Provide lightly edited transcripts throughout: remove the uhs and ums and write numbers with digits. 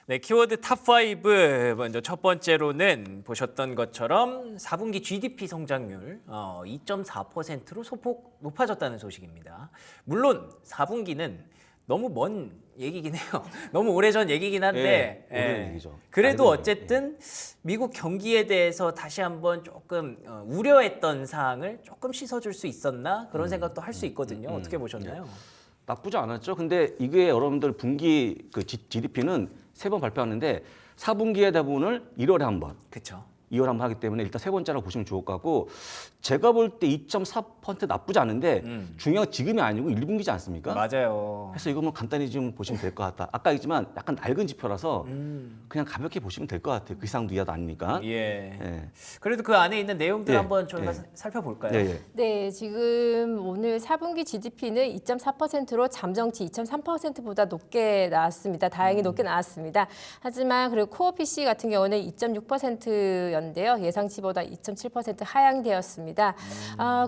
네, 키워드 탑5 먼저 첫 번째로는 보셨던 것처럼 4분기 GDP 성장률 2.4%로 소폭 높아졌다는 소식입니다. 물론 4분기는 너무 먼 얘기긴 해요. 너무 오래전 얘기긴 한데 오래전 얘기죠. 그래도 알고 어쨌든 미국 경기에 대해서 다시 한번 조금 우려했던 사항을 조금 씻어줄 수 있었나 그런 생각도 할 수 있거든요. 어떻게 보셨나요? 나쁘지 않았죠. 근데 이게 여러분들 분기 그 GDP는 세 번 발표하는데 4분기에 대부분을 1월에 한 번, 그렇죠. 2월에 한 번 하기 때문에 일단 세 번째라고 보시면 좋을 것 같고 제가 볼 때 2.4% 나쁘지 않은데 중요한 건 지금이 아니고 1분기지 않습니까? 맞아요. 그래서 이거 뭐 간단히 좀 보시면 될 것 같다. 아까 얘기했지만 약간 낡은 지표라서 그냥 가볍게 보시면 될 것 같아요. 그 이상도 이하도 아니니까. 예. 예. 그래도 그 안에 있는 내용들 예, 한번 저희가 예. 살펴볼까요? 예, 예. 네, 지금 오늘 4분기 GDP는 2.4%로 잠정치 2.3%보다 높게 나왔습니다. 다행히 높게 나왔습니다. 하지만 그리고 코어 PC 같은 경우는 2.6%였는데요. 예상치보다 2.7% 하향되었습니다.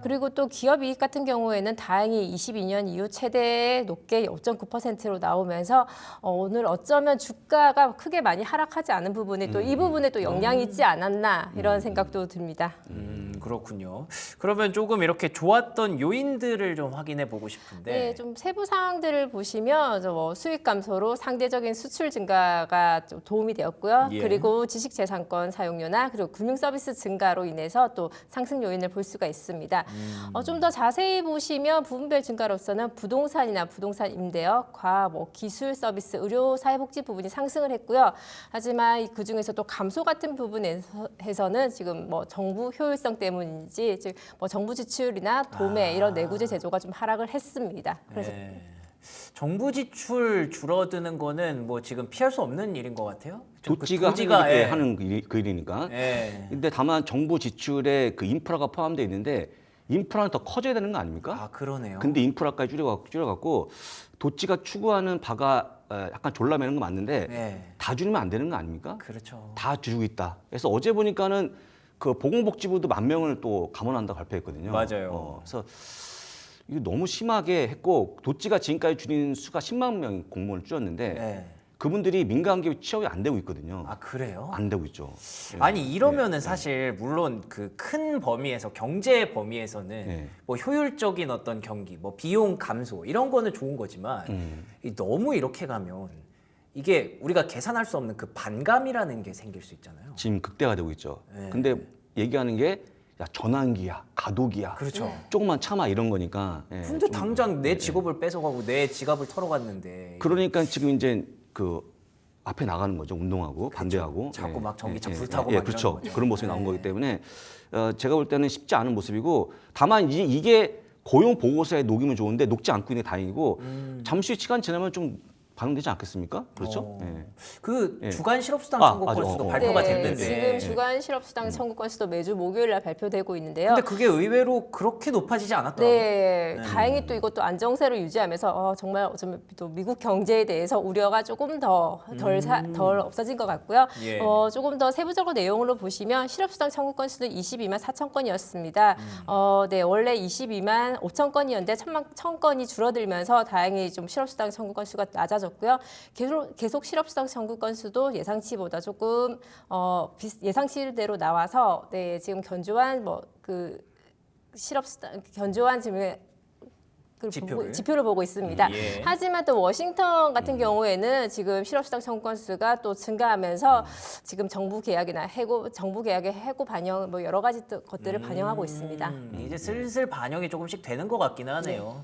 그리고 또 기업 이익 같은 경우에는 다행히 22년 이후 최대 높게 5.9%로 나오면서 오늘 어쩌면 주가가 크게 많이 하락하지 않은 부분이 또 이 부분에 또 영향이 있지 않았나 이런 생각도 듭니다. 그렇군요. 그러면 조금 이렇게 좋았던 요인들을 좀 확인해 보고 싶은데. 네, 좀 세부 사항들을 보시면 뭐 수익 감소로 상대적인 수출 증가가 좀 도움이 되었고요. 예. 그리고 지식재산권 사용료나 그리고 금융 서비스 증가로 인해서 또 상승 요인을 볼 수가 있습니다. 좀 더 자세히 보시면 부분별 증가로서는 부동산이나 부동산 임대업, 과학, 뭐 기술 서비스, 의료, 사회복지 부분이 상승을 했고요. 하지만 그 중에서 또 감소 같은 부분에서는 지금 뭐 정부 효율성 때문인지 즉 뭐 정부 지출이나 도매 이런 내구재 제조가 좀 하락을 했습니다. 그래서 네. 정부 지출 줄어드는 거는 뭐 지금 피할 수 없는 일인 것 같아요. 도지가 예. 하는 그 일이니까. 예. 근데 다만 정부 지출에 그 인프라가 포함되어 있는데 인프라는 더 커져야 되는 거 아닙니까? 아, 그러네요. 근데 인프라까지 줄여갖고 도지가 추구하는 바가 약간 졸라매는 거 맞는데 예. 다 줄이면 안 되는 거 아닙니까? 그렇죠. 다 줄이고 있다. 그래서 어제 보니까는 그 보건복지부도 10,000명을 또 감원한다고 발표했거든요. 맞아요. 그래서 이거 너무 심하게 했고 도지가 지금까지 줄인 수가 10만 명 공무원을 줄였는데 예. 그분들이 민간 기업 취업이 안 되고 있거든요. 아, 그래요? 안 되고 있죠. 예. 아니 이러면은 사실 물론 그 큰 범위에서 경제 범위에서는 네. 뭐 효율적인 어떤 경기, 뭐 비용 감소 이런 거는 좋은 거지만 이 너무 이렇게 가면 이게 우리가 계산할 수 없는 그 반감이라는 게 생길 수 있잖아요. 지금 극대화되고 있죠. 네. 근데 얘기하는 게 야, 전환기야, 가도기야. 그렇죠. 조금만 참아 이런 거니까. 예, 근데 좀- 당장 내 직업을 뺏어가고 내 지갑을 털어갔는데 그러니까 지금 이제 그 앞에 나가는 거죠. 운동하고 반대하고. 자꾸 막 전기차 예, 불타고 예, 막 그렇죠. 이러는 거죠. 그런 모습이 나온 네. 거기 때문에 제가 볼 때는 쉽지 않은 모습이고 다만 이게 고용 보고서에 녹이면 좋은데 녹지 않고 있는 게 다행이고 잠시 시간 지나면 좀 반영되지 않겠습니까? 그렇죠? 예. 그 예. 주간 실업수당 아, 청구 맞아. 건수도 발표가 네, 됐는데 지금 주간 실업수당 청구 건수도 매주 목요일 날 발표되고 있는데요. 근데 그게 의외로 그렇게 높아지지 않았더라고요. 네, 다행히 또 이것도 안정세로 유지하면서 정말 어쩌면 또 미국 경제에 대해서 우려가 조금 더 덜 없어진 것 같고요. 예. 조금 더 세부적으로 내용으로 보시면 실업수당 청구 건수는 22만 4천 건이었습니다. 네, 원래 22만 5천 건이었는데 1천 건이 줄어들면서 다행히 좀 실업수당 청구 건수가 낮아졌고요. 계속 실업수당 청구 건수도 예상치보다 조금 예상치대로 나와서 네, 지금 견조한 그 실업수당 견조한 지금 그 지표를 보고 있습니다. 예. 하지만 또 워싱턴 같은 경우에는 지금 실업수당 청구 건수가 또 증가하면서 지금 정부 계약의 해고 반영 뭐 여러 가지 것들을 반영하고 있습니다. 이제 슬슬 반영이 조금씩 되는 것 같기는 하네요.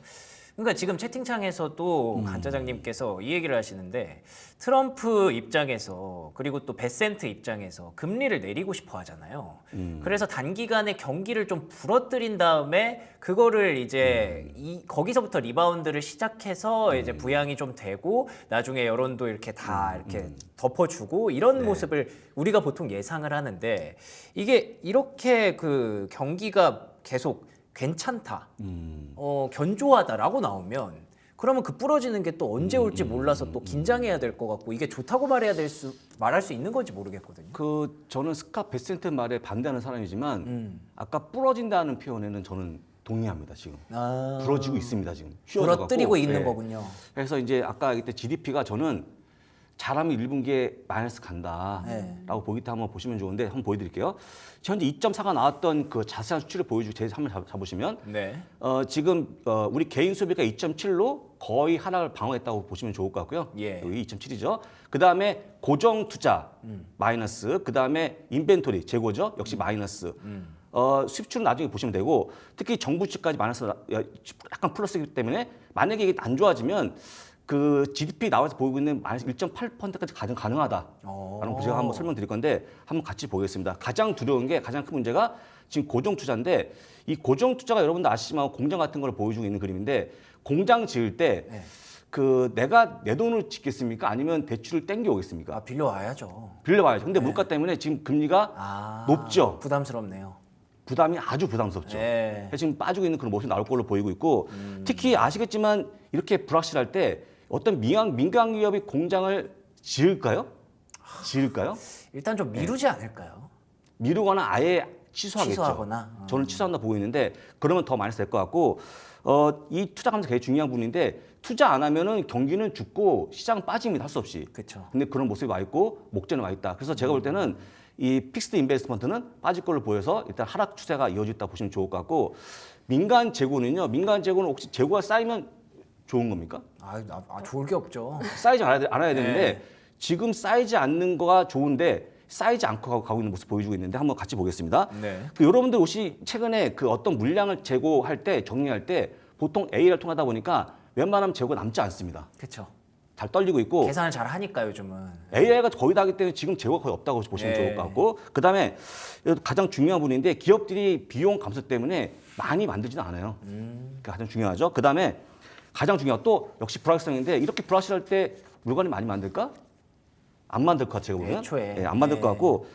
그러니까 지금 채팅창에서도 간짜장님께서 이 얘기를 하시는데 트럼프 입장에서 그리고 또 베센트 입장에서 금리를 내리고 싶어 하잖아요. 그래서 단기간에 경기를 좀 부러뜨린 다음에 그거를 이제 거기서부터 리바운드를 시작해서 이제 부양이 좀 되고 나중에 여론도 이렇게 다 이렇게 덮어주고 이런 모습을 우리가 보통 예상을 하는데 이게 이렇게 그 경기가 계속 괜찮다, 견조하다라고 나오면 그러면 그 부러지는 게 또 언제 올지 몰라서 또 긴장해야 될 것 같고 이게 좋다고 말할 수 있는 건지 모르겠거든요. 저는 스캇 베센트 말에 반대하는 사람이지만 아까 부러진다는 표현에는 저는 동의합니다. 지금 부러지고 있습니다. 지금 부러뜨리고 있는 예. 거군요. 그래서 이제 아까 그때 GDP가 저는 잘하면 1분기에 마이너스 간다라고 네. 보기 때 한번 보시면 좋은데 한번 보여드릴게요. 현재 2.4가 나왔던 그 자세한 수치를 보여주고 제일 한번 잡으시면 네. 지금 우리 개인 소비가 2.7로 거의 하락을 방어했다고 보시면 좋을 것 같고요. 예. 여기 2.7이죠. 그 다음에 고정 투자 마이너스, 그 다음에 인벤토리 재고죠. 역시 마이너스. 수입출은 나중에 보시면 되고 특히 정부 측까지 마이너스 약간 플러스이기 때문에 만약에 이게 안 좋아지면 그 GDP 나와서 보이고 있는 마이너스 1.8%까지 가장 가능하다라는 거 제가 한번 설명드릴 건데 한번 같이 보겠습니다. 가장 두려운 게 가장 큰 문제가 지금 고정 투자인데 이 고정 투자가 여러분들 아시지만 공장 같은 걸 보여주고 있는 그림인데 공장 지을 때 그 내가 내 돈을 짓겠습니까? 아니면 대출을 땡겨 오겠습니까? 아, 빌려와야죠. 빌려와야죠. 근데 물가 때문에 지금 금리가 높죠. 부담스럽네요. 부담이 아주 부담스럽죠. 네. 지금 빠지고 있는 그런 모습이 나올 걸로 보이고 있고 특히 아시겠지만 이렇게 불확실할 때 어떤 민간 기업이 공장을 지을까요? 일단 좀 미루지 않을까요? 미루거나 아예 취소하겠죠. 취소하거나. 저는 취소한다 보고 있는데 그러면 더 마이너스 될 것 같고 이 투자 감사 되게 중요한 부분인데 투자 안 하면은 경기는 죽고 시장 빠집니다. 할 수 없이. 그렇죠. 근데 그런 모습이 와 있고 목전에 와 있다. 그래서 제가 볼 때는 이 픽스드 인베스트먼트는 빠질 걸로 보여서 일단 하락 추세가 이어졌다 보시면 좋을 것 같고 민간 재고는요. 민간 재고는 혹시 재고가 쌓이면 좋은 겁니까? 좋을 게 없죠. 쌓이지 않아야 되는데 지금 쌓이지 않는 거가 좋은데 쌓이지 않고 가고 있는 모습 보여주고 있는데 한번 같이 보겠습니다. 네. 그 여러분들 혹시 최근에 그 어떤 물량을 재고할 때 정리할 때 보통 AR을 통하다 보니까 웬만하면 재고가 남지 않습니다. 그렇죠. 잘 떨리고 있고 계산을 잘 하니까 요즘은. AI가 거의 다 하기 때문에 지금 재고가 거의 없다고 보시면 좋을 것 같고 그다음에 가장 중요한 부분인데 기업들이 비용 감소 때문에 많이 만들지는 않아요. 그게 가장 중요하죠. 그다음에 가장 중요한 또 역시 불확실성인데 이렇게 불확실할 때 물건을 많이 만들까? 안 만들 것 같아요. 제가 보면. 애초에. 안 만들 것 같고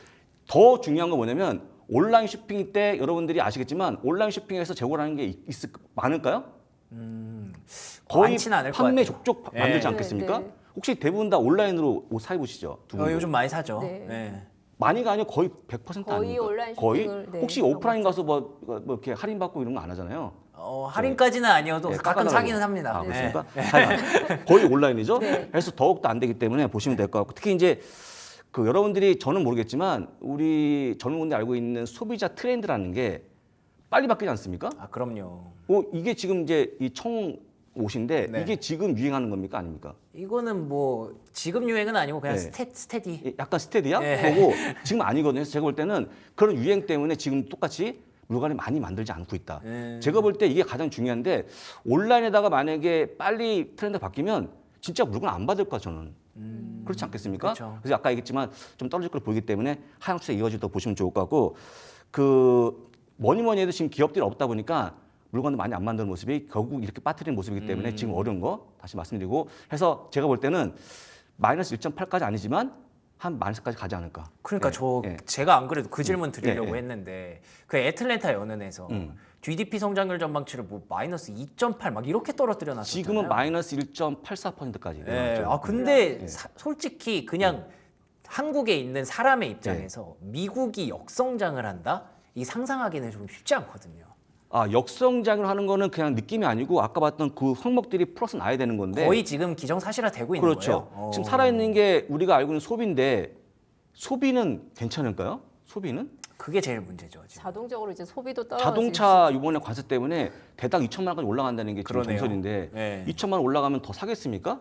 더 중요한 건 뭐냐면 온라인 쇼핑 때 여러분들이 아시겠지만 온라인 쇼핑에서 재고라는 게 많을까요? 거의 많지는 않을 것 판매 같아요. 족족 네. 만들지 네, 않겠습니까? 네. 혹시 대부분 다 온라인으로 옷 사입으시죠? 두 분도? 요즘 많이 사죠. 네. 네. 많이가 아니고 거의 100% 거의 아닙니까? 온라인 거의? 쇼핑을, 네, 혹시 그런 오프라인 거죠. 가서 뭐 이렇게 할인 받고 이런 거 안 하잖아요. 할인까지는 아니어도 네, 가끔 깎아달라고. 사기는 합니다. 아, 네. 그렇습니까? 하여간 거의 온라인이죠. 네. 그래서 더욱더 안 되기 때문에 보시면 될 것 같고 특히 이제 그 여러분들이 저는 모르겠지만 우리 젊은 분들이 알고 있는 소비자 트렌드라는 게 빨리 바뀌지 않습니까? 그럼요. 이게 지금 이제 이 청 옷인데 네. 이게 지금 유행하는 겁니까 아닙니까? 이거는 뭐 지금 유행은 아니고 그냥 네. 스테디. 약간 스테디야? 네. 그거고 지금 아니거든요. 제가 볼 때는 그런 유행 때문에 지금 똑같이 물건을 많이 만들지 않고 있다. 제가 볼 때 이게 가장 중요한데 온라인에다가 만약에 빨리 트렌드 바뀌면 진짜 물건 안 받을 거야 저는. 그렇지 않겠습니까? 그렇죠. 그래서 아까 얘기했지만 좀 떨어질 걸 보이기 때문에 하향 추세 이어지다 보시면 좋을 것 같고 그 뭐니 해도 지금 기업들이 없다 보니까 물건을 많이 안 만드는 모습이 결국 이렇게 빠뜨리는 모습이기 때문에 지금 어려운 거 다시 말씀드리고 해서 제가 볼 때는 마이너스 1.8까지 아니지만 한 마이너스까지 가지 않을까. 그러니까 예. 제가 안 그래도 그 질문 드리려고 예. 했는데 그 애틀랜타 연은에서 GDP 성장률 전망치를 뭐 마이너스 2.8 막 이렇게 떨어뜨려 놨었잖아요. 지금은 마이너스 1.84%까지 예. 내려왔죠. 근데 솔직히 그냥 한국에 있는 사람의 입장에서 미국이 역성장을 한다? 이 상상하기는 좀 쉽지 않거든요. 역성장을 하는 거는 그냥 느낌이 아니고 아까 봤던 그 항목들이 플러스 나야 되는 건데 거의 지금 기정사실화 되고 있는 그렇죠. 거예요. 지금 살아있는 게 우리가 알고 있는 소비인데 소비는 괜찮을까요? 소비는? 그게 제일 문제죠. 지금. 자동적으로 이제 소비도 떨어지고 자동차 이번에 관세 때문에 대당 2천만 원까지 올라간다는 게 지금 그러네요. 정설인데 네. 2천만 원 올라가면 더 사겠습니까?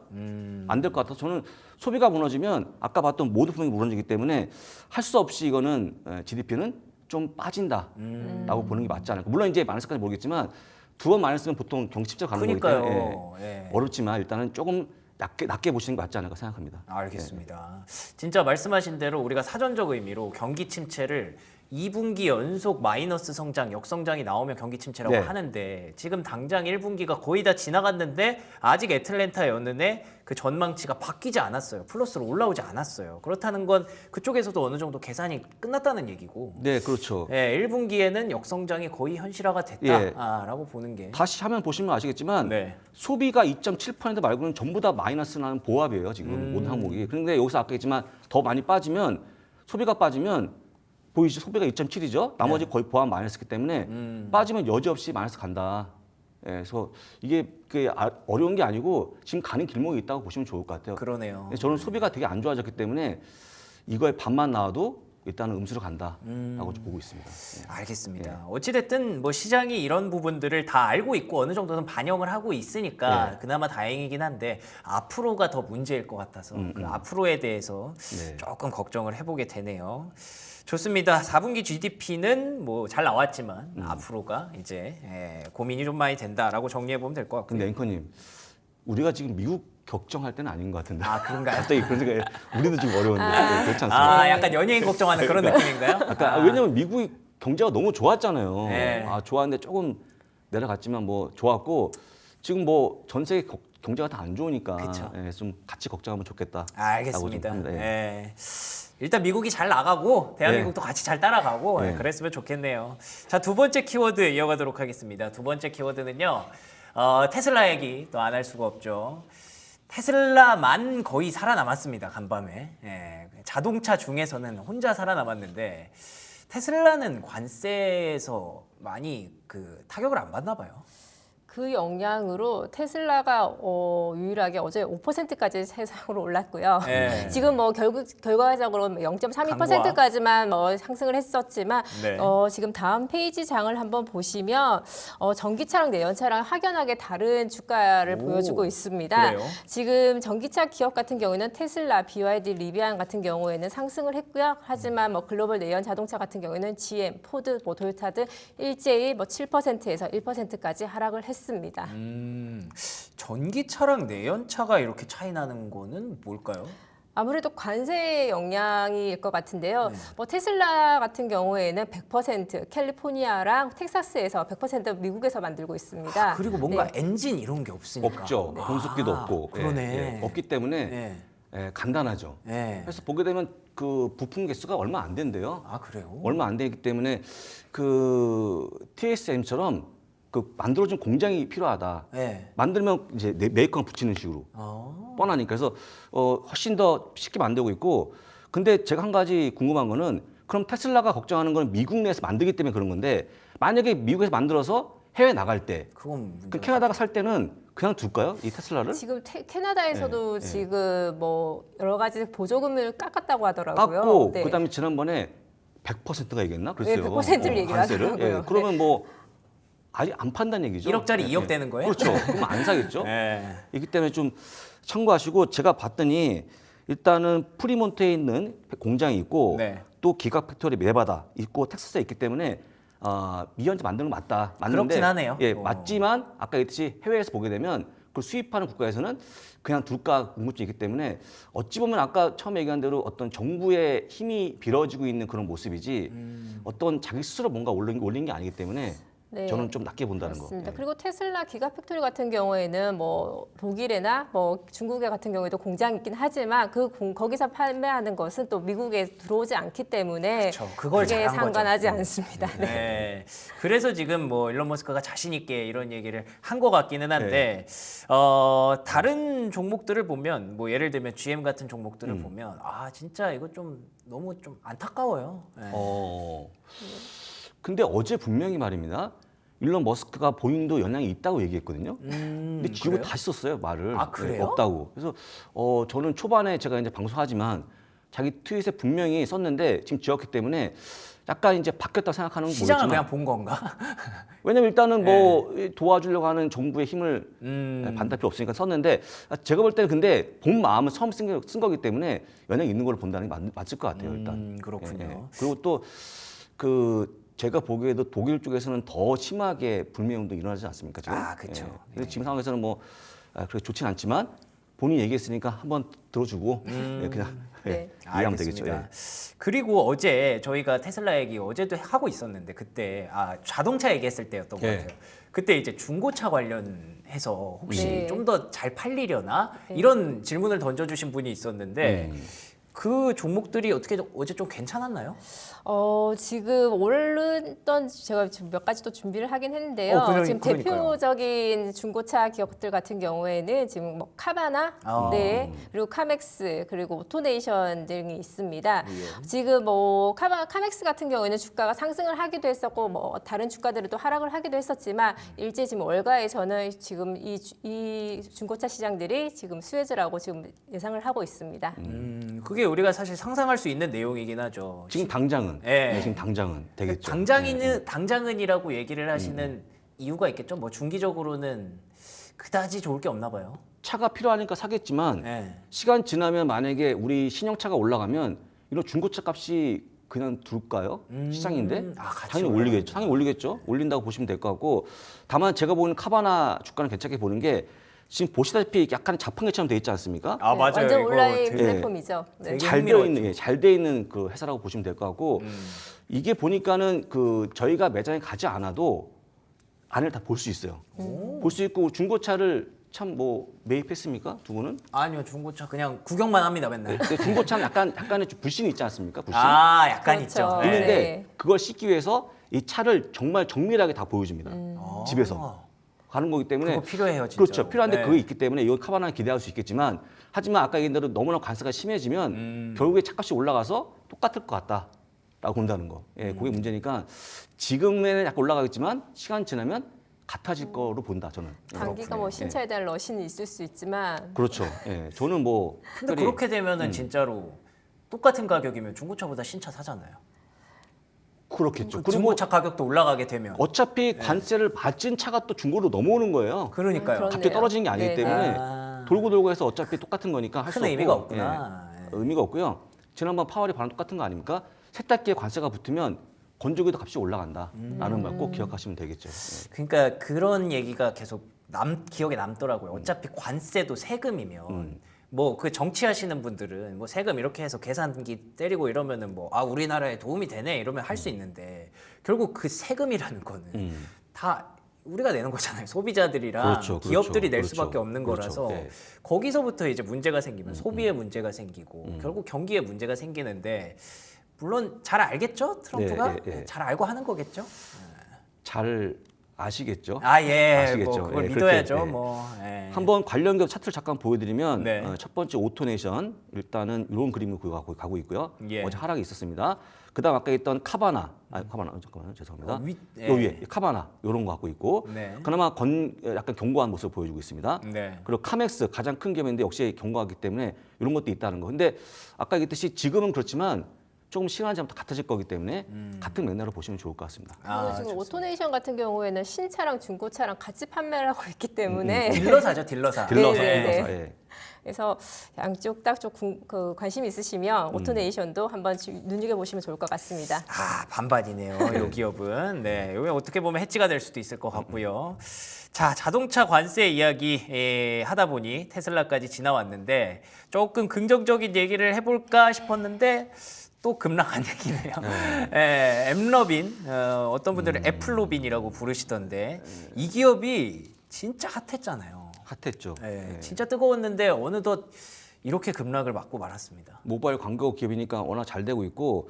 안 될 것 같아서 저는 소비가 무너지면 아까 봤던 모든 품목이 무너지기 때문에 할 수 없이 이거는 GDP는 좀 빠진다라고 보는 게 맞지 않을까. 물론 이제 마이너스까지 모르겠지만 두 번 마이너스면 보통 경기 침체 가는 거기 때문에 그러니까요. 예. 어렵지만 일단은 조금 낮게 보시는 게 맞지 않을까 생각합니다. 알겠습니다. 진짜 말씀하신 대로 우리가 사전적 의미로 경기 침체를 2분기 연속 마이너스 성장, 역성장이 나오면 경기 침체라고 네. 하는데 지금 당장 1분기가 거의 다 지나갔는데 아직 애틀랜타 연은의 그 전망치가 바뀌지 않았어요. 플러스로 올라오지 않았어요. 그렇다는 건 그쪽에서도 어느 정도 계산이 끝났다는 얘기고 네, 그렇죠. 예, 1분기에는 역성장이 거의 현실화가 됐다라고 보는 게 다시 화면 보시면 아시겠지만 네. 소비가 2.7% 말고는 전부 다 마이너스 나는 보합이에요. 지금 모든 항목이. 그런데 여기서 아까 했지만 더 많이 빠지면 소비가 빠지면 보이시죠? 소비가 2.7이죠. 나머지 거의 보합 마이너스기 때문에 빠지면 여지없이 마이너스 간다. 그래서 이게 어려운 게 아니고 지금 가는 길목이 있다고 보시면 좋을 것 같아요. 그러네요. 저는 소비가 되게 안 좋아졌기 때문에 이거에 반만 나와도 일단은 음수로 간다라고 보고 있습니다. 알겠습니다. 어찌됐든 뭐 시장이 이런 부분들을 다 알고 있고 어느 정도는 반영을 하고 있으니까 그나마 다행이긴 한데 앞으로가 더 문제일 것 같아서 그 앞으로에 대해서 네. 조금 걱정을 해보게 되네요. 좋습니다. 4분기 GDP는 뭐 잘 나왔지만 앞으로가 이제 고민이 좀 많이 된다라고 정리해 보면 될 것 같고요. 근데 앵커님, 우리가 지금 미국 걱정할 때는 아닌 것 같은데. 아, 그런가요? 갑자기 그런 생각이 우리도 지금 어려운데 그렇지 않습니까? 아, 약간 연예인 걱정하는 그런 느낌인가요? 약간, 왜냐면 미국이 경제가 너무 좋았잖아요. 네. 좋았는데 조금 내려갔지만 뭐 좋았고 지금 뭐 전 세계 경제가 다 안 좋으니까 그쵸. 좀 같이 걱정하면 좋겠다. 알겠습니다. 라고 좀 합니다. 예. 일단 미국이 잘 나가고 대한민국도 같이 잘 따라가고 네. 그랬으면 좋겠네요. 자, 두 번째 키워드 이어가도록 하겠습니다. 두 번째 키워드는요. 테슬라 얘기 또 안 할 수가 없죠. 테슬라만 거의 살아남았습니다. 간밤에. 예. 자동차 중에서는 혼자 살아남았는데 테슬라는 관세에서 많이 그 타격을 안 받나 봐요. 그 영향으로 테슬라가 유일하게 어제 5%까지 세상으로 올랐고요. 네. 지금 뭐 결과적으로 0.32%까지만 뭐 상승을 했었지만 네. 지금 다음 페이지 장을 한번 보시면 전기차랑 내연차랑 확연하게 다른 주가를 보여주고 있습니다. 그래요? 지금 전기차 기업 같은 경우에는 테슬라, BYD, 리비안 같은 경우에는 상승을 했고요. 하지만 뭐 글로벌 내연 자동차 같은 경우에는 GM, 포드, 뭐 토요타 등 일제히 뭐 7%에서 1%까지 하락을 했습니다. 전기차랑 내연차가 이렇게 차이 나는 거는 뭘까요? 아무래도 관세 영향일 것 같은데요. 뭐 테슬라 같은 경우에는 100% 캘리포니아랑 텍사스에서 100% 미국에서 만들고 있습니다. 그리고 뭔가 네. 엔진 이런 게 없으니까. 없죠. 공습기도 없고. 그러네. 없기 때문에 네. 간단하죠. 네. 그래서 보게 되면 그 부품 개수가 얼마 안 된대요. 아, 그래요? 얼마 안 되기 때문에 그 TSM처럼 그 만들어준 공장이 필요하다. 네. 만들면 이제 메이커가 붙이는 식으로 뻔하니까 그래서 훨씬 더 쉽게 만들고 있고. 근데 제가 한 가지 궁금한 거는 그럼 테슬라가 걱정하는 건 미국 내에서 만들기 때문에 그런 건데 만약에 미국에서 만들어서 해외 나갈 때 그건 그 캐나다가 살 때는 그냥 둘까요? 이 테슬라를? 지금 캐나다에서도 네, 네. 지금 뭐 여러 가지 보조금을 깎았다고 하더라고요. 깎고 네. 그다음에 지난번에 100%가 얘기했나? 그랬어요. 네, 100%를 얘기를 관세를. 하더라고요. 그러면 뭐 아직 안 판다는 얘기죠. 1억짜리 2억 되는 거예요? 그렇죠. 그럼 안 사겠죠. 네. 이기 때문에 좀 참고하시고 제가 봤더니 일단은 프리몬트에 있는 공장이 있고 네. 또 기가 팩토리 네바다 있고 텍사스에 있기 때문에 미연제 만드는 거 맞다. 맞는데 그렇긴 하네요. 예, 맞지만 아까 얘기했듯이 해외에서 보게 되면 그걸 수입하는 국가에서는 그냥 둘가 궁금증이 있기 때문에 어찌 보면 아까 처음에 얘기한 대로 어떤 정부의 힘이 빌어지고 있는 그런 모습이지 어떤 자기 스스로 뭔가 올린 게 아니기 때문에 네. 저는 좀 낮게 본다는 맞습니다. 거. 그리고 테슬라 기가팩토리 같은 경우에는 뭐 독일이나 뭐 중국에 같은 경우에도 공장이 있긴 하지만 거기서 판매하는 것은 또 미국에 들어오지 않기 때문에 그쵸. 그걸 그게 잘한 거죠. 상관하지 않습니다. 네. 네. 그래서 지금 뭐 일론 머스크가 자신 있게 이런 얘기를 한 것 같기는 한데 다른 종목들을 보면 뭐 예를 들면 GM 같은 종목들을 보면 진짜 이거 좀 너무 좀 안타까워요. 네. 근데 어제 분명히 말입니다. 일론 머스크가 보잉도 영향이 있다고 얘기했거든요. 근데 지금 그래요? 다시 썼어요 말을. 아, 그래요? 없다고. 그래서 저는 초반에 제가 이제 방송하지만 자기 트윗에 분명히 썼는데 지금 지웠기 때문에 약간 이제 바뀌었다 생각하는 건 시장을 모르겠지만 그냥 본 건가? 왜냐면 일단은 뭐 도와주려고 하는 정부의 힘을 반달 필요 없으니까 썼는데 제가 볼 때는 근데 본 마음은 처음 쓴 거기 때문에 영향이 있는 걸로 본다는 게 맞을 것 같아요 일단. 그렇군요. 그리고 또 제가 보기에도 독일 쪽에서는 더 심하게 불매운동이 일어나지 않습니까 지금? 그렇죠. 근데 지금 상황에서는 뭐 그렇게 좋진 않지만 본인이 얘기했으니까 한번 들어주고 그냥 네. 이해하면 되겠죠. 알겠습니다. 그리고 어제 저희가 테슬라 얘기 어제도 하고 있었는데 그때 자동차 얘기했을 때였던 것 예. 같아요. 그때 이제 중고차 관련해서 혹시 네. 좀 더 잘 팔리려나 이런 질문을 던져주신 분이 있었는데 그 종목들이 어떻게 어제 좀 괜찮았나요? 지금 오르던 제가 지금 몇 가지 또 준비를 하긴 했는데요. 지금 그러니까요. 대표적인 중고차 기업들 같은 경우에는 지금 뭐 카바나, 네, 그리고 카맥스, 그리고 오토네이션 등이 있습니다. 지금 뭐 카맥스 같은 경우에는 주가가 상승을 하기도 했었고 뭐 다른 주가들은 또 하락을 하기도 했었지만 일제 지금 월가에서는 지금 이 중고차 시장들이 지금 수혜주라고 지금 예상을 하고 있습니다. 그게 우리가 사실 상상할 수 있는 내용이긴 하죠. 지금 당장은 예. 네, 지금 당장은 되겠죠. 당장은이라고 얘기를 하시는 이유가 있겠죠. 뭐 중기적으로는 그다지 좋을 게 없나 봐요. 차가 필요하니까 사겠지만 예. 시간 지나면 만약에 우리 신형차가 올라가면 이런 중고차 값이 그냥 둘까요? 시장인데 같이 당연히 올리겠죠. 당연히 올리겠죠. 올린다고 보시면 될 것 같고 다만 제가 보는 카바나 주가는 괜찮게 보는 게 지금 보시다시피 약간 자판기처럼 돼 있지 않습니까? 맞아요. 완전 이거 온라인 되게- 플랫폼이죠. 네. 되게 잘 되어 흥미로웠죠. 있는 잘 되어 있는 그 회사라고 보시면 될 것 같고 이게 보니까는 그 저희가 매장에 가지 않아도 안을 다 볼 수 있어요. 볼 수 있고 중고차를 참 뭐 매입했습니까? 두 분은? 아니요, 중고차 그냥 구경만 합니다, 맨날. 근데 중고차는 약간의 좀 불신이 있지 않습니까? 불신. 약간 그렇죠. 있죠. 네. 있는데 그걸 씻기 위해서 이 차를 정말 정밀하게 다 보여줍니다. 집에서 가는 거기 때문에 그거 필요해요, 진짜. 그렇죠. 필요한데 네. 그게 있기 때문에 이 카바나는 기대할 수 있겠지만 하지만 아까 얘기한 대로 너무나 관세가 심해지면 결국에 차값이 올라가서 똑같을 것 같다라고 본다는 거. 예, 그게 문제니까 지금에는 약간 올라가겠지만 시간 지나면 같아질 거로 본다 저는. 단기가 뭐 신차에 대한 러시는 있을 수 있지만 그렇죠. 예, 저는 뭐 근데 특별히 그렇게 되면은 진짜로 똑같은 가격이면 중고차보다 신차 사잖아요. 그렇겠죠. 그리고 중고차 가격도 올라가게 되면. 어차피 관세를 받진 차가 또 중고로 넘어오는 거예요. 그러니까요. 그런- 갑자기 떨어지는 게 아니기 네, 때문에 아. 돌고 돌고 해서 어차피 똑같은 거니까 할 수 큰 없고 의미가 없구나. 예, 의미가 없고요. 지난번 파월이 반응 똑같은 거 아닙니까? 세탁기에 관세가 붙으면 건조기도 값이 올라간다라는 말 꼭 기억하시면 되겠죠. 예. 그러니까 그런 얘기가 계속 기억에 남더라고요. 어차피 관세도 세금이면 뭐 그 정치하시는 분들은 뭐 세금 이렇게 해서 계산기 때리고 이러면은 뭐 우리나라에 도움이 되네 이러면 할 수 있는데 결국 그 세금이라는 거는 다 우리가 내는 거잖아요. 소비자들이랑 그렇죠, 기업들이 낼 그렇죠, 수밖에 없는 그렇죠. 거라서 예. 거기서부터 이제 문제가 생기면 소비에 문제가 생기고 결국 경기에 문제가 생기는데 물론 잘 알겠죠 트럼프가 예. 잘 알고 하는 거겠죠. 잘 아시겠죠? 아시겠죠. 아시겠죠. 뭐 그걸 예, 믿어야죠. 그렇게, 예. 뭐. 예. 한번 관련 기업 차트를 잠깐 보여드리면 네. 첫 번째 오토네이션 일단은 이런 그림을 가고 있고요. 예. 어제 하락이 있었습니다. 그다음 아까 있던 카바나, 잠깐만요, 죄송합니다. 예. 요 위에 카바나 이런 거 갖고 있고, 네. 그나마 약간 견고한 모습을 보여주고 있습니다. 네. 그리고 카맥스 가장 큰 기업인데 역시 견고하기 때문에 이런 것도 있다는 거. 근데 아까 얘기했듯이 지금은 그렇지만 조금 시간이 지나면 같아질 거기 때문에 같은 맥락으로 보시면 좋을 것 같습니다. 그리고 지금 오토네이션 같은 경우에는 신차랑 중고차랑 같이 판매를 하고 있기 때문에 딜러사죠, 딜러사. 딜러사, 네, 네, 딜러사. 네. 예. 그래서 양쪽 딱쪽 관심 있으시면 오토네이션도 한번 눈여겨 보시면 좋을 것 같습니다. 반반이네요. 이 기업은. 네, 이거 어떻게 보면 해지가 될 수도 있을 것 같고요. 자, 자동차 관세 이야기 하다 보니 테슬라까지 지나왔는데 조금 긍정적인 얘기를 해볼까 싶었는데 또 급락한 얘기네요. 엠러빈, 어떤 분들은 애플로빈이라고 부르시던데 이 기업이 진짜 핫했잖아요. 핫했죠. 예. 진짜 뜨거웠는데 어느덧 이렇게 급락을 맞고 말았습니다. 모바일 광고 기업이니까 워낙 잘 되고 있고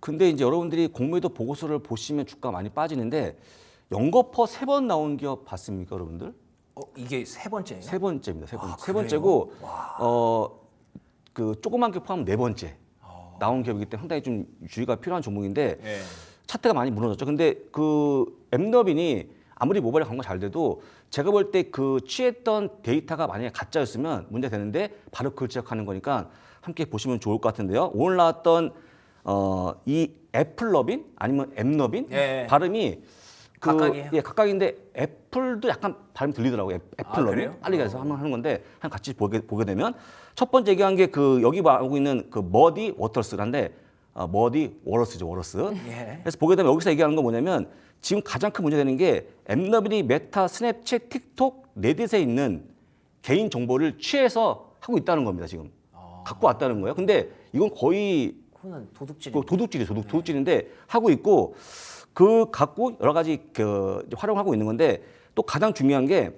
근데 이제 여러분들이 공매도 보고서를 보시면 주가 많이 빠지는데 연거퍼 3번 나온 기업 봤습니까, 여러분들? 이게 세 번째예요? 세 번째입니다. 세 번째. 아, 세 번째고 그 조그만 기업 포함 4번째 나온 기업이기 때문에 상당히 좀 주의가 필요한 종목인데 예. 차트가 많이 무너졌죠. 근데 그 엠너빈이 아무리 모바일 광고 잘 돼도 제가 볼 때 그 취했던 데이터가 만약에 가짜였으면 문제 되는데 바로 그걸 지적하는 거니까 함께 보시면 좋을 것 같은데요. 오늘 나왔던 이 애플러빈 아니면 엠너빈 예. 발음이 각각이에요? 예, 각각인데 애플도 약간 발음 들리더라고요. 애플러빈 그래요? 빨리 가서 한번 하는 건데 한 같이 보게 되면 첫 번째 얘기한 게 그 여기 말하고 있는 그 머디 워터스란데 머디 워러스죠, 워러스. 예. 그래서 보게 되면 여기서 얘기하는 건 뭐냐면 지금 가장 큰 문제 되는 게 엠너빈이 메타, 스냅챗, 틱톡, 레딧에 있는 개인 정보를 취해서 하고 있다는 겁니다. 지금 갖고 왔다는 거예요. 근데 이건 거의 그거는 도둑질. 도둑질인데 하고 있고 그 갖고 여러 가지 그 활용하고 있는 건데 또 가장 중요한 게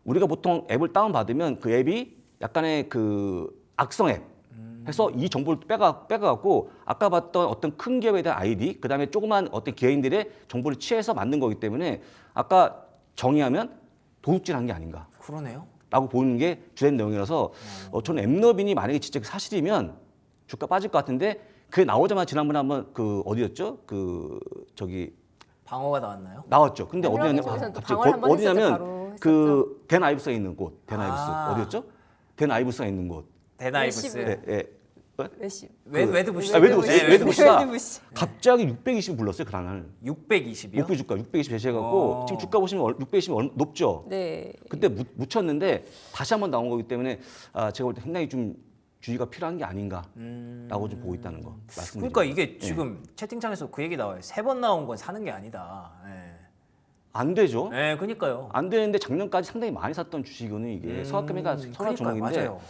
우리가 보통 앱을 다운 받으면 그 앱이 약간의 그 악성 앱 해서 이 정보를 빼가갖고 아까 봤던 어떤 큰 기업에 대한 아이디, 그다음에 조그만 어떤 개인들의 정보를 취해서 만든 거기 때문에 아까 정의하면 도둑질한 게 아닌가. 그러네요. 라고 보는 게 주된 내용이라서 저는 엠너빈이 만약에 진짜 사실이면 주가 빠질 것 같은데 그게 나오자마자 지난번에 한번 그 어디였죠? 그 저기 방어가 나왔나요? 나왔죠. 근데 엠너빈 어디냐면 쪽에서는 또 갑자기 방어를 한번 했을 때 바로 어디냐면 했었죠. 그 댄 아이브스가 있는 곳, 댄 아이브스 아. 어디였죠? 댄 아이브스가 있는 곳. 데나이브스. 웨시브. 예, 예. 웨시. 웨드부시. 웨드부시. 네, 웨드부시가 웨드부시. 갑자기 620 불렀어요 그날. 620이요? 목표 주가 620 제시해갖고 지금 주가 보시면 620이 높죠. 네. 그때 묻혔는데 다시 한번 나온 거기 때문에 제가 볼 때 상당히 좀 주의가 필요한 게 아닌가라고 좀 보고 있다는 거 말씀드립니다. 그러니까 이게 지금 채팅창에서 그 얘기 나와요. 3번 나온 건 사는 게 아니다. 안 되죠. 네, 그러니까요. 안 되는데 작년까지 상당히 많이 샀던 주식은 이게 소액금액가 선한 그러니까요, 종목인데 맞아요.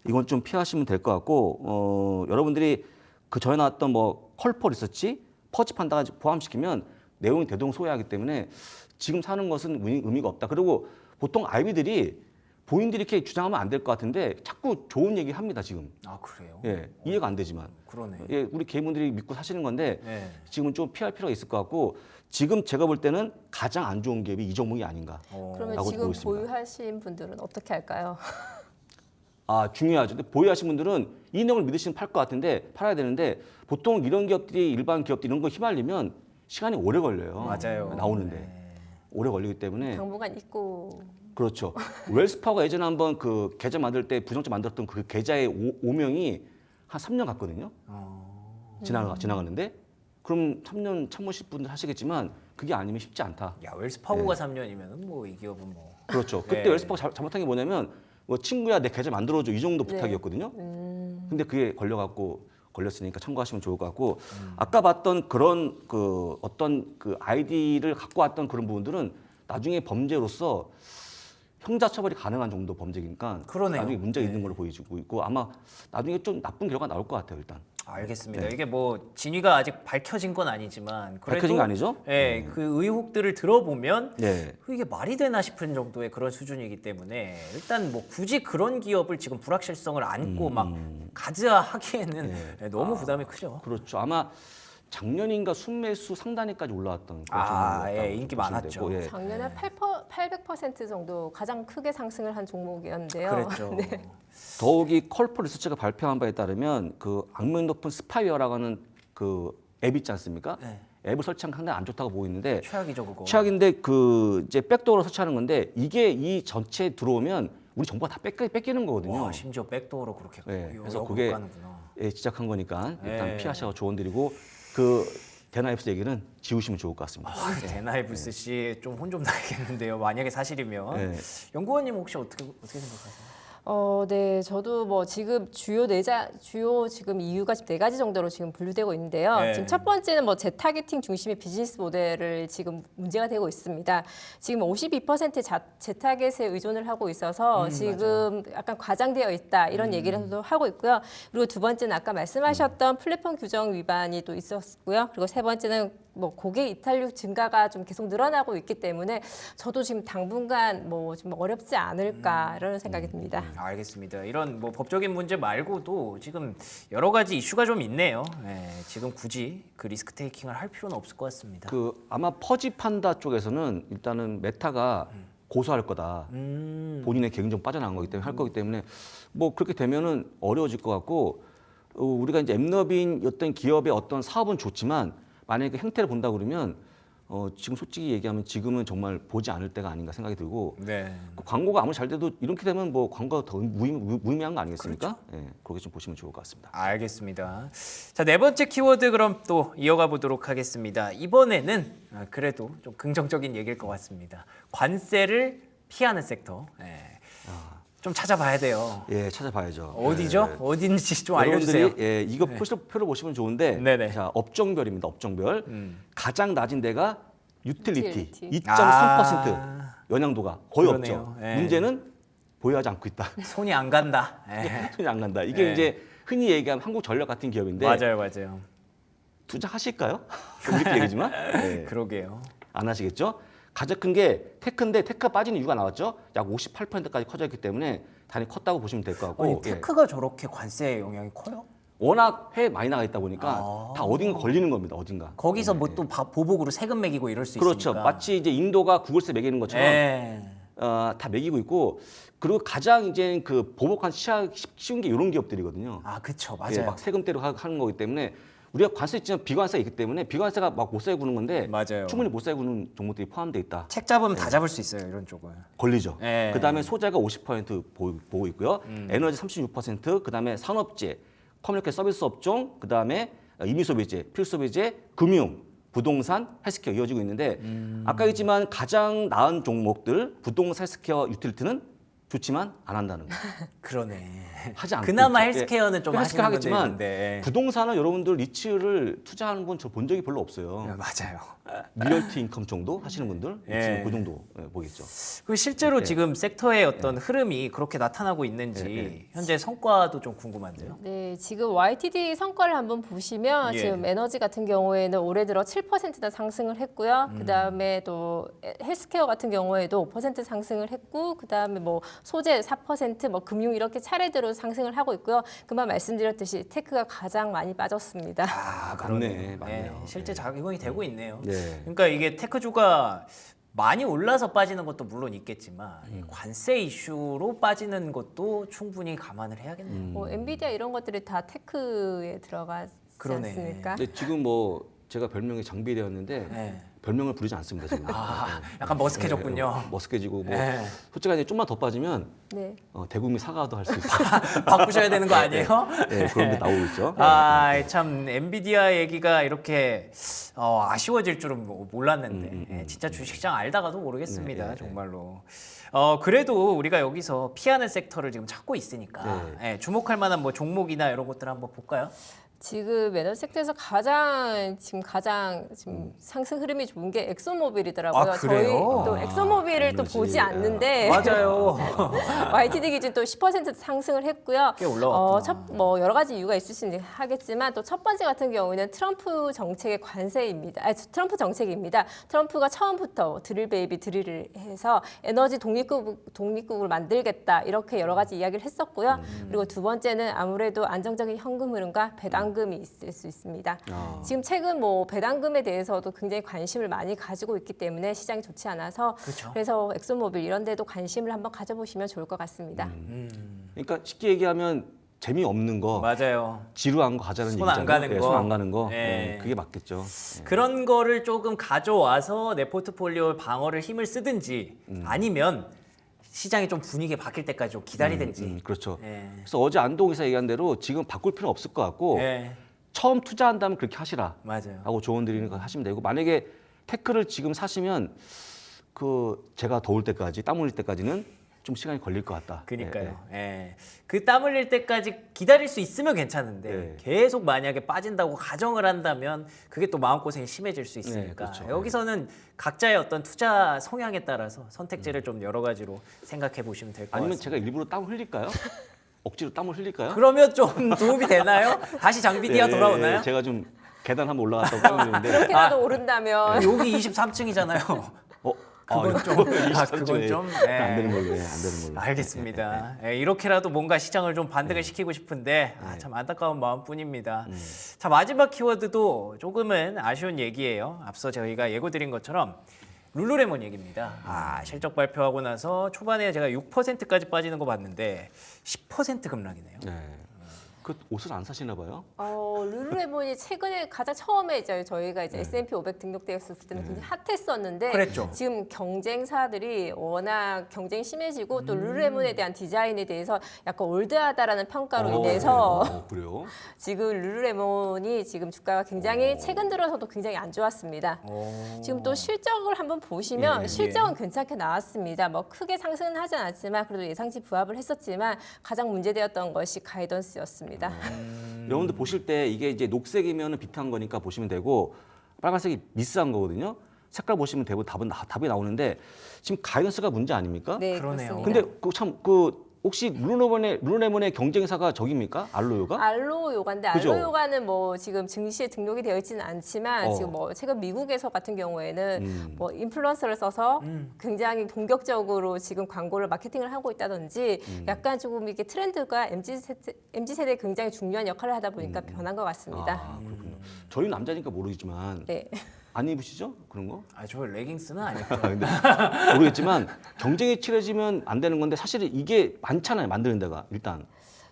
이건 좀 피하시면 될 것 같고 여러분들이 그 전에 나왔던 뭐 컬퍼 리서치, 퍼지 판다가 포함시키면 내용이 대동소이하기 때문에 지금 사는 것은 의미가 없다. 그리고 보통 아이비들이 본인들이 이렇게 주장하면 안 될 것 같은데 자꾸 좋은 얘기 합니다 지금. 아, 그래요? 예, 이해가 안 되지만. 그러네. 예, 우리 개인분들이 믿고 사시는 건데 네. 지금은 좀 피할 필요가 있을 것 같고 지금 제가 볼 때는 가장 안 좋은 기업이 이 종목이 아닌가. 그러면 라고 지금 보고 있습니다. 보유하신 분들은 어떻게 할까요? 중요하죠. 근데 보유하신 분들은 이 내용을 믿으시면 팔 것 같은데 팔아야 되는데 보통 이런 기업들이 일반 기업들 이런 거 휘말리면 시간이 오래 걸려요. 맞아요. 나오는데 네. 오래 걸리기 때문에 당분간 있고. 그렇죠. 웰스파고가 예전에 한번 그 계좌 만들 때 부정자 만들었던 그 계좌의 오명이 한 3년 갔거든요. 지나가는데 그럼 3년 참으실 분들 하시겠지만 그게 아니면 쉽지 않다. 야, 웰스파고가 3년이면은 뭐 이 기업은 뭐. 그렇죠. 그때 네. 웰스파고 잘못한 게 뭐냐면 뭐 친구야 내 계좌 만들어줘 이 정도 부탁이었거든요. 근데 그게 걸렸으니까 참고하시면 좋을 것 같고 아까 봤던 그런 그 어떤 그 아이디를 갖고 왔던 그런 부분들은 나중에 범죄로서 형사처벌이 가능한 정도 범죄니까 그러네요. 나중에 문제가 있는 걸로 보이고 있고 아마 나중에 좀 나쁜 결과가 나올 것 같아요 일단. 알겠습니다. 이게 뭐 진위가 아직 밝혀진 건 아니지만 그래도 밝혀진 거 아니죠? 예, 그 의혹들을 들어보면 네. 이게 말이 되나 싶은 정도의 그런 수준이기 때문에 일단 뭐 굳이 그런 기업을 지금 불확실성을 안고 막 가져야 하기에는 너무 부담이 크죠. 그렇죠. 아마 작년인가 순매수 상단위까지 올라왔던 그런 종목이었다고 예, 인기 보시면 많았죠. 되고, 예. 작년에 800% 정도 가장 크게 상승을 한 종목이었는데요. 그랬죠. 더욱이 컬퍼 리서치가 발표한 바에 따르면 그 악명 높은 스파이어라고 하는 그 앱 있지 않습니까? 네. 앱을 설치한 게 상당히 안 좋다고 보고 있는데 최악이죠 그거. 최악인데 그 이제 백도어로 설치하는 건데 이게 이 전체에 들어오면 우리 정보가 다 뺏기는 거거든요. 와, 심지어 백도어로 그렇게 그래서 역으로 그게 가는구나. 시작한 거니까 일단 네. 피하셔서 조언드리고 그 데나이프스 얘기는 지우시면 좋을 것 같습니다. 데나이브스 씨 좀 혼 좀 나겠는데요. 만약에 사실이면 네. 연구원님 혹시 어떻게 생각하세요? 네, 저도 뭐 지금 주요 지금 이유가 지금 4가지 정도로 지금 분류되고 있는데요. 네. 지금 첫 번째는 뭐 재타겟팅 중심의 비즈니스 모델을 지금 문제가 되고 있습니다. 지금 52% 재타겟에 의존을 하고 있어서 지금 약간 과장되어 있다 이런 얘기를 하고 있고요. 그리고 두 번째는 아까 말씀하셨던 플랫폼 규정 위반이 또 있었고요. 그리고 세 번째는 뭐 고객 이탈률 증가가 좀 계속 늘어나고 있기 때문에 저도 지금 당분간 뭐 좀 어렵지 않을까 이런 생각이 듭니다. 알겠습니다. 이런 뭐 법적인 문제 말고도 지금 여러 가지 이슈가 좀 있네요. 네, 지금 굳이 그 리스크 테이킹을 할 필요는 없을 것 같습니다. 그 아마 퍼지 판다 쪽에서는 일단은 메타가 고소할 거다. 본인의 계획 빠져나간 거기 때문에 할 거기 때문에 뭐 그렇게 되면은 어려워질 것 같고 우리가 이제 엠너빈이었던 기업의 어떤 사업은 좋지만 만약에 그 행태를 본다 그러면 지금 솔직히 얘기하면 지금은 정말 보지 않을 때가 아닌가 생각이 들고 네. 그 광고가 아무리 잘 돼도 이렇게 되면 뭐 광고가 더 무의미한 거 아니겠습니까? 예, 그렇게 좀 보시면 좋을 것 같습니다. 알겠습니다. 자, 네 번째 키워드 그럼 또 이어가 보도록 하겠습니다. 이번에는 그래도 좀 긍정적인 얘기일 것 같습니다. 관세를 피하는 섹터. 좀 찾아봐야 돼요. 예, 찾아봐야죠. 어디죠? 예. 어딘지 좀 알려주세요. 여러분들이 예, 이거 표를 보시면 좋은데 네네. 자, 업종별입니다. 업종별. 가장 낮은 데가 유틸리티 유틸리티. 2.3% 영향도가 거의 그러네요. 없죠. 예. 문제는 보유하지 않고 있다. 손이 안 간다. 손이 안 간다. 이게 예. 이제 흔히 얘기하면 한국전력 같은 기업인데 맞아요. 투자하실까요? 우리끼리 얘기지만 예, 그러게요. 안 하시겠죠? 가장 큰 게 테크인데 테크가 빠지는 이유가 나왔죠. 약 58%까지 커져 있기 때문에 단위 컸다고 보시면 될 것 같고 아니, 예. 테크가 저렇게 관세 영향이 커요? 워낙 해외 많이 나가 있다 보니까 아. 다 어딘가 걸리는 겁니다. 어딘가. 거기서 뭐 또 보복으로 세금 매기고 이럴 수 그렇죠. 있으니까. 마치 이제 인도가 구글세 매기는 것처럼 예. 다 매기고 있고 그리고 가장 이제 그 보복한 쉬운 게 이런 기업들이거든요. 아, 그쵸. 예, 맞아요. 막 세금대로 하는 거기 때문에 우리가 관세 있지만 비관세가 있기 때문에 비관세가 막 못 살게 구는 건데 맞아요. 충분히 못 살게 구는 종목들이 포함되어 있다. 책 잡으면 다 잡을 수 있어요, 이런 쪽은. 걸리죠. 예. 그다음에 소재가 50% 보고 있고요. 에너지 36%, 그다음에 산업재, 커뮤니케이션 서비스 업종, 그다음에 임의소비재, 필수소비재, 금융, 부동산, 헬스케어 이어지고 있는데 아까 했지만 가장 나은 종목들 부동산, 헬스케어, 유틸리티는 좋지만 안 한다는 거. 그러네. 하지 않고 그나마 있죠. 헬스케어는 좀 헬스케어 하시는 하겠지만 분들 있는데. 부동산은 여러분들 리츠를 투자하는 분 저 본 적이 별로 없어요. 맞아요. 리얼티 인컴 정도 하시는 분들 예. 리츠는 그 정도 보겠죠. 그 실제로 네. 지금 섹터의 어떤 흐름이 그렇게 나타나고 있는지 네. 현재 성과도 좀 궁금한데요. 네, 지금 YTD 성과를 한번 보시면 예. 지금 에너지 같은 경우에는 올해 들어 7%나 상승을 했고요. 그다음에 또 헬스케어 같은 경우에도 5% 상승을 했고 그다음에 뭐 소재 4%, 뭐 금융 이렇게 차례대로 상승을 하고 있고요. 그만 말씀드렸듯이 테크가 가장 많이 빠졌습니다. 아, 맞네, 맞네요. 실제 작용이 되고 있네요. 네. 그러니까 이게 테크주가 많이 올라서 빠지는 것도 물론 있겠지만 이 관세 이슈로 빠지는 것도 충분히 감안을 해야겠네요. 뭐 엔비디아 이런 것들이 다 테크에 들어가지 그러네. 않습니까? 근데 지금 뭐 제가 별명이 장비대였는데 네. 별명을 부르지 않습니다 지금. 아, 약간 머쓱해졌군요. 머쓱해지고 뭐 네. 솔직히 이제 좀만 더 빠지면 네. 대국민 사과도 할 수 있어요. 바꾸셔야 되는 거 아니에요? 네, 그런 게 나오고 있죠. 아, 참 엔비디아 얘기가 이렇게 아쉬워질 줄은 몰랐는데 진짜 주식시장 알다가도 모르겠습니다. 정말로. 그래도 우리가 여기서 피하는 섹터를 지금 찾고 있으니까 예, 주목할 만한 뭐 종목이나 이런 것들 한번 볼까요? 지금 에너지 섹터에서 가장 상승 흐름이 좋은 게 엑소모빌이더라고요. 아, 그래요? 저희 또 엑소모빌을 또 에너지. 보지 않는데 맞아요. YTD 기준 또 10% 상승을 했고요. 꽤 올라왔구나. 뭐 여러 가지 이유가 있을 수 하겠지만 또 첫 번째 같은 경우는 트럼프 정책의 관세입니다. 트럼프 정책입니다. 트럼프가 처음부터 드릴 베이비 드릴을 해서 에너지 독립국을 만들겠다 이렇게 여러 가지 이야기를 했었고요. 그리고 두 번째는 아무래도 안정적인 현금 흐름과 배당금이 있을 수 있습니다. 지금 최근 뭐 배당금에 대해서도 굉장히 관심을 많이 가지고 있기 때문에 시장이 좋지 않아서 그렇죠. 그래서 엑소모빌 이런 데도 관심을 한번 가져보시면 좋을 것 같습니다. 그러니까 쉽게 얘기하면 재미없는 거, 맞아요. 지루한 거 가자는 손안 얘기잖아요. 가는 네, 거. 손 안 가는 거. 네. 네, 그게 맞겠죠. 그런 거를 조금 가져와서 내 포트폴리오 방어를 힘을 쓰든지 아니면 시장이 좀 분위기 바뀔 때까지 좀 기다리든지. 그렇죠. 예. 그래서 어제 안동 기사 얘기한 대로 지금 바꿀 필요는 없을 것 같고 예, 처음 투자한다면 그렇게 하시라. 맞아요. 라고 조언 드리는 거 하시면 되고 만약에 테크를 지금 사시면 제가 더울 때까지 땀 흘릴 때까지는 좀 시간이 걸릴 것 같다. 그니까요. 예. 그 땀 흘릴 때까지 기다릴 수 있으면 괜찮은데 네. 계속 만약에 빠진다고 가정을 한다면 그게 또 마음고생이 심해질 수 있으니까 그렇죠. 여기서는 각자의 어떤 투자 성향에 따라서 선택지를 좀 여러 가지로 생각해 보시면 될 것 아니면 같습니다. 제가 일부러 땀을 흘릴까요? 억지로 땀을 흘릴까요? 그러면 좀 도움이 되나요? 다시 장비디아 돌아오나요? 제가 좀 계단 한번 올라갔다고 땀을 흘리는데 그렇게라도 오른다면 여기 23층이잖아요. 그건 좀, 그건 좀 안 되는 걸로, 안 되는 걸로. 알겠습니다. 예, 이렇게라도 뭔가 시장을 좀 반등을 시키고 싶은데 참 안타까운 마음뿐입니다. 자, 마지막 키워드도 조금은 아쉬운 얘기예요. 앞서 저희가 예고드린 것처럼 룰루레몬 얘기입니다. 실적 발표하고 나서 초반에 제가 6%까지 빠지는 거 봤는데 10% 급락이네요. 네. 그 옷을 안 사시나 봐요? 룰루레몬이 최근에 가장 처음에 이제 저희가 이제 S&P 500 등록되었을 때는 굉장히 핫했었는데 그랬죠. 지금 경쟁사들이 워낙 경쟁이 심해지고 또 룰루레몬에 대한 디자인에 대해서 약간 올드하다라는 평가로 인해서 그래요? 지금 룰루레몬이 지금 주가가 굉장히 최근 들어서도 굉장히 안 좋았습니다. 지금 또 실적을 한번 보시면 예. 실적은 괜찮게 나왔습니다. 뭐 크게 상승은 하진 않았지만 그래도 예상치 부합을 했었지만 가장 문제되었던 것이 가이던스였습니다. 여러분들 보실 때 이게 이제 녹색이면 비슷한 거니까 보시면 되고 빨간색이 미스한 거거든요. 색깔 보시면 대부분 답이 나오는데 지금 가이던스가 문제 아닙니까? 네, 그러네요. 그렇습니다. 근데 참 혹시 룰루레몬의 경쟁사가 저깁니까? 알로요가? 알로 요가인데 그죠? 알로 요가는 뭐 지금 증시에 등록이 되어 있지는 않지만 지금 뭐 최근 미국에서 같은 경우에는 뭐 인플루언서를 써서 굉장히 본격적으로 지금 광고를 마케팅을 하고 있다든지 약간 조금 이게 트렌드가 MZ 세대에 굉장히 중요한 역할을 하다 보니까 변한 것 같습니다. 아, 그렇군요. 저희 남자니까 모르겠지만 네. 안 입으시죠? 그런 거? 아, 저 레깅스는 아니고. 근데 모르겠지만 경쟁이 치러지면 안 되는 건데 사실 이게 많잖아요. 만드는 데가 일단.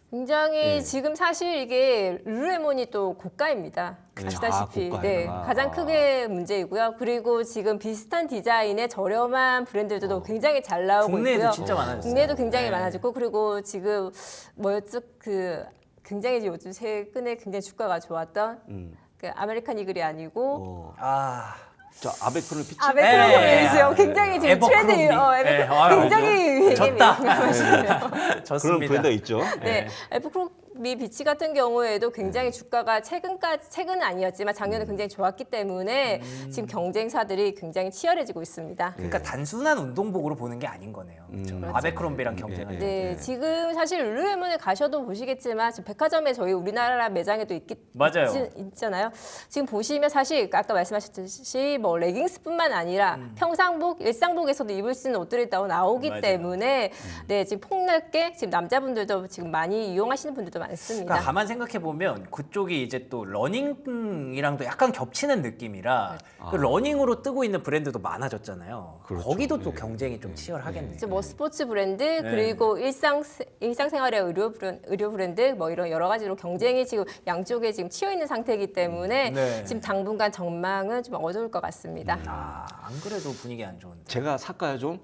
굉장히 지금 사실 이게 룰루레몬이 또 고가입니다. 아시다시피 고가에다가. 가장 크게 문제이고요. 그리고 지금 비슷한 디자인의 저렴한 브랜드들도 굉장히 잘 나오고 국내에도 있고요. 진짜 많아졌어요. 국내도 굉장히 네. 많아졌고 그리고 지금 뭐였죠? 그 굉장히 요즘 최근에 굉장히 주가가 좋았던 그 아메리칸 이글이 아니고 아, 저 아베크론 피치. 아베크로스요. 굉장히 지금 에버크롬비. 트렌드 네, 아, 굉장히 졌다. 그런 좋습니다. 브랜드가 있죠. 네, 에버크롬비 비치 같은 경우에도 굉장히 주가가 최근은 아니었지만 작년에 굉장히 좋았기 때문에 지금 경쟁사들이 굉장히 치열해지고 있습니다. 그러니까 단순한 운동복으로 보는 게 아닌 거네요. 그렇죠? 아베크롬비랑 경쟁하는. 네, 지금 사실 룰루레몬에 가셔도 보시겠지만 지금 백화점에 저희 우리나라 매장에도 맞아요. 있잖아요. 지금 보시면 사실 아까 말씀하셨듯이 뭐 레깅스뿐만 아니라 평상복, 일상복에서도 입을 수 있는 옷들이 나오기 맞아요. 때문에 네, 지금 폭넓게 지금 남자분들도 지금 많이 이용하시는 분들도 많습니다. 그러니까 가만 생각해 보면 그쪽이 이제 또 러닝이랑도 약간 겹치는 느낌이라 그 러닝으로 뜨고 있는 브랜드도 많아졌잖아요. 그렇죠. 거기도 또 경쟁이 좀 치열하겠네요. 이제 뭐 스포츠 브랜드 그리고 일상생활의 의료 브랜드 뭐 이런 여러 가지로 경쟁이 지금 양쪽에 지금 치여 있는 상태이기 때문에 네. 지금 당분간 전망은 좀 어두울 것 같습니다. 아, 안 그래도 분위기 안 좋은데. 제가 살까요 좀?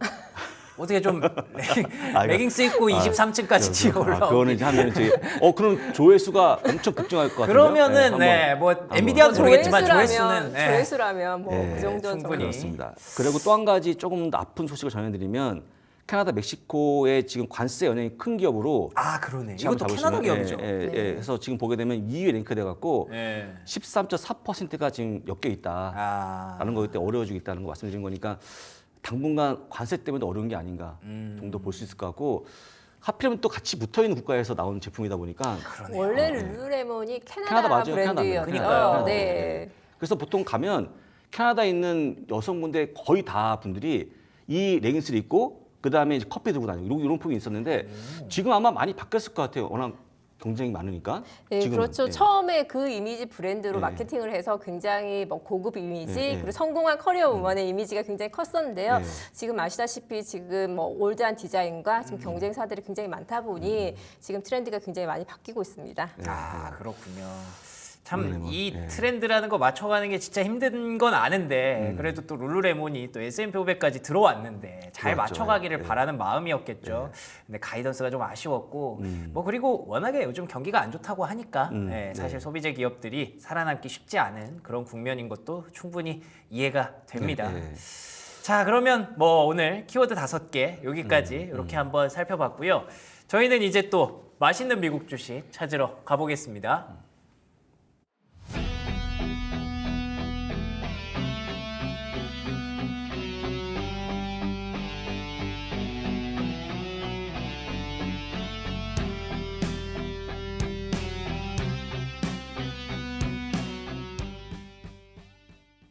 어떻게 좀 레깅스 입고 23층까지 뛰어 올라오고. 그거는 이제 하면 이제 그럼 조회수가 엄청 급증할 것 같아요. 그러면은 네, 뭐 엔비디아는 모르겠지만 조회수는 네. 조회수라면 뭐 그 정도 충분히. 그렇습니다. 그리고 또 한 가지 조금 더 아픈 소식을 전해드리면 캐나다, 멕시코의 지금 관세 영향이 큰 기업으로 아, 그러네. 시험 이것도 잡으시면, 캐나다 기업이죠. 그래서 지금 보게 되면 2위에 랭크돼 갖고 네. 13.4%가 지금 엮여 있다라는 아, 거기 때문에 어려워지고 있다는 거 말씀드린 거니까 당분간 관세 때문에 어려운 게 아닌가 정도 볼 수 있을 것 같고 하필이면 또 같이 붙어 있는 국가에서 나온 제품이다 보니까 그러네요. 원래 룰루레몬이 캐나다 캐나다 맞아요. 브랜드였죠. 그러니까요. 네. 그래서 보통 가면 캐나다에 있는 여성분들 거의 다 분들이 이 레깅스를 입고 그 다음에 이제 커피 들고 다니고 이런 폭이 있었는데 지금 아마 많이 바뀌었을 것 같아요. 워낙 경쟁이 많으니까. 네, 지금은. 그렇죠. 예. 처음에 그 이미지 브랜드로 예. 마케팅을 해서 굉장히 뭐 고급 이미지 예, 예. 그리고 성공한 커리어 우먼의 이미지가 굉장히 컸었는데요. 예. 지금 아시다시피 지금 뭐 올드한 디자인과 지금 경쟁사들이 굉장히 많다 보니 지금 트렌드가 굉장히 많이 바뀌고 있습니다. 아, 그렇군요. 참 룰루레몬. 이 예. 트렌드라는 거 맞춰가는 게 진짜 힘든 건 아는데 그래도 또 룰루레몬이 또 S&P 500까지 들어왔는데 잘 들어왔죠. 맞춰가기를 예. 바라는 마음이었겠죠. 근데 가이던스가 좀 아쉬웠고 뭐 그리고 워낙에 요즘 경기가 안 좋다고 하니까 예, 사실 소비재 기업들이 살아남기 쉽지 않은 그런 국면인 것도 충분히 이해가 됩니다. 예. 자, 그러면 뭐 오늘 키워드 5개 여기까지 이렇게 한번 살펴봤고요. 저희는 이제 또 맛있는 미국 주식 찾으러 가보겠습니다.